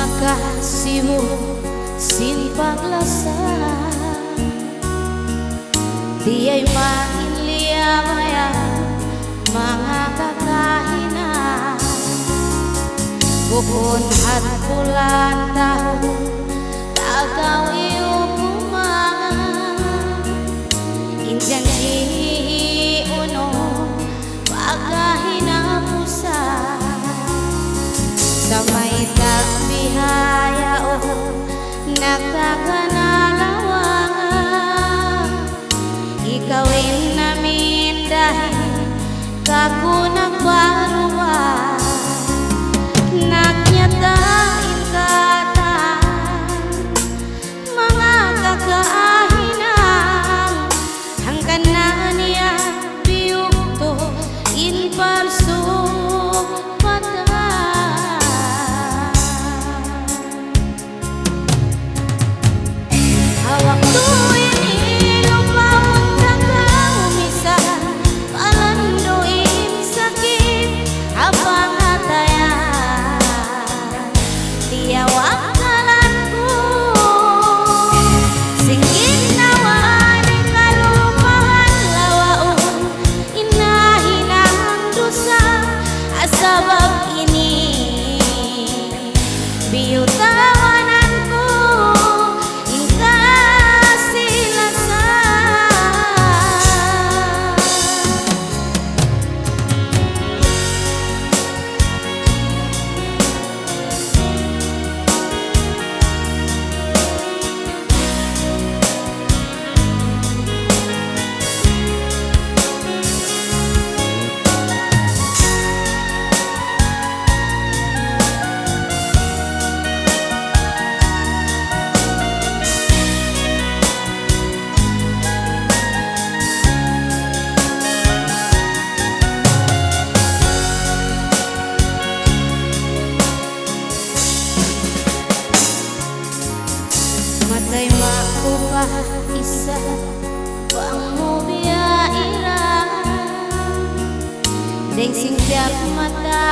makasihmu sin paglasa Diya'y mainliyamaya mga kakahinan Bukod at bulan taon tagaw iyong kumangan Injan uno pagkahinapusan Sa may bihaya o nagkakanalawangan Ikawin namin dahil kaku nagbaruan Nagyatain katan mga kakaahinan Hanggang na niya biyukto in parsuk patan Hawak tuwin ilupaon nagkaumisan Palanduin sakit habang atayan Tiyawak kalanku Singgit nawan kalupahan lawaon Inahinang dosa asabab ini Biyutawananku Matay makupa isa pangmubya ilang Deng singkap mata